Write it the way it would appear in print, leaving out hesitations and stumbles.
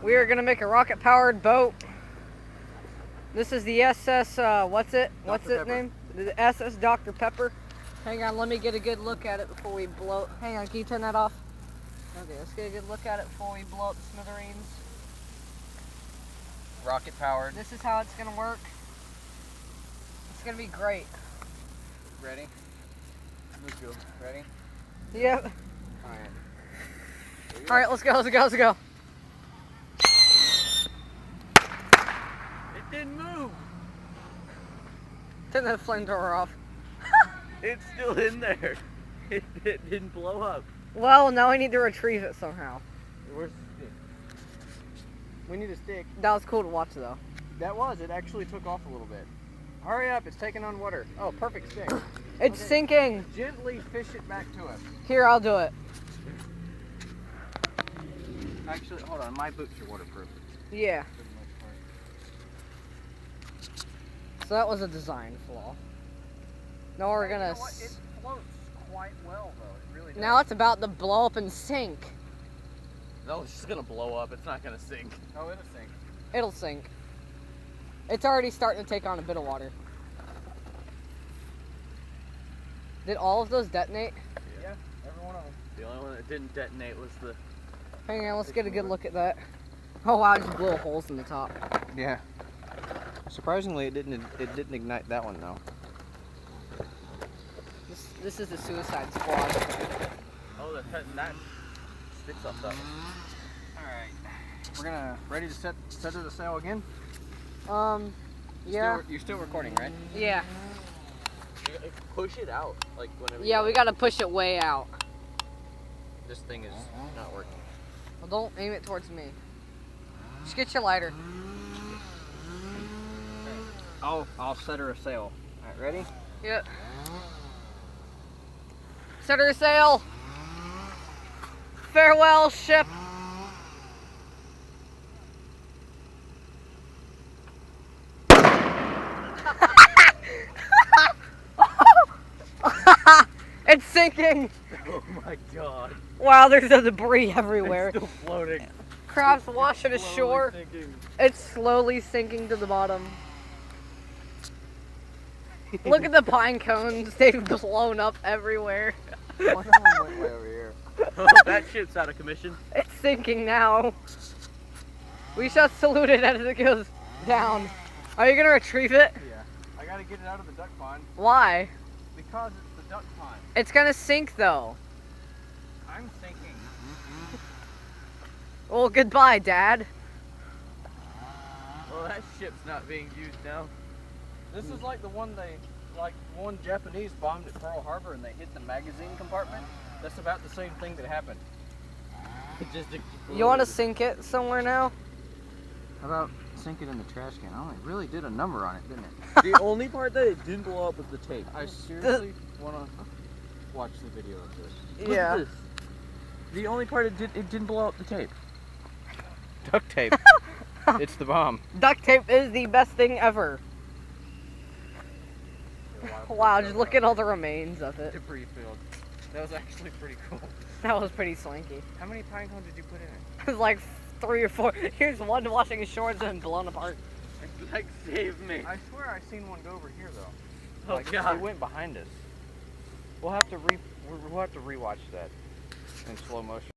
We are gonna make a rocket-powered boat. This is the SS, what's it name? The SS Dr. Pepper. Hang on, let me get a good look at it before we blow. Hang on, can you turn that off? Okay, let's get a good look at it before we blow up the smithereens. Rocket powered. This is how it's gonna work. It's gonna be great. Ready? Let's go. Ready? Yep. Alright. Alright, let's go. It didn't move. Turn that flamethrower off. It's still in there. It didn't blow up. Well, now we need to retrieve it somehow. Where's the stick? We need a stick. That was cool to watch though. It actually took off a little bit. Hurry up, it's taking on water. Oh, perfect stick. It's sinking. Gently fish it back to us. Here, I'll do it. Actually, hold on, my boots are waterproof. Yeah. So that was a design flaw. Now we're gonna. You know what? It floats quite well, though. It really does. Now it's about to blow up and sink. No, it's just gonna blow up. It's not gonna sink. Oh, it'll sink. It'll sink. It's already starting to take on a bit of water. Did all of those detonate? Yeah, every one of them. The only one that didn't detonate was the... Hang on, let's get a good look at that. Oh wow, I just blew holes in the top. Yeah. Surprisingly, it didn't ignite that one though. This is the Suicide Squad. Oh, that sticks up that one. Alright. We're gonna ready to set her the sail again? Yeah. You're still recording, right? Yeah. Push it out, like whenever. Yeah, we gotta push it way out. This thing is not working. Well, don't aim it towards me. Just get your lighter. I'll set her a sail. Alright, ready? Yep. Set her sail. Farewell, ship. It's sinking. Oh my god. Wow, there's a debris everywhere. It's still floating. Crabs washing ashore. Sinking. It's slowly sinking to the bottom. Look at the pine cones. They've blown up everywhere. One of them went way over here. Oh, that ship's out of commission. It's sinking now. We shall salute it as it goes down. Are you gonna retrieve it? Yeah. I gotta get it out of the duck pond. Why? Because it's the duck pond. It's gonna sink though. I'm sinking. Well, goodbye, Dad. Well, that ship's not being used now. This is like the one one Japanese bombed at Pearl Harbor and they hit the magazine compartment. That's about the same thing that happened. It just exploded. You want to sink it somewhere now? How about sink it in the trash can? Oh, it really did a number on it, didn't it? The only part that it didn't blow up was the tape. I seriously want to watch the video of this. Look at this. The only part it didn't blow up the tape. Duct tape. It's the bomb. Duct tape is the best thing ever. Wow, just look at all the remains of it. Debris field. That was actually pretty cool. That was pretty swanky. How many pine cones did you put in it? It was like 3 or 4. Here's one washing ashore and then blown apart. Like, save me. I swear I seen one go over here though. Oh like, god. It went behind us. We'll have to rewatch that in slow motion.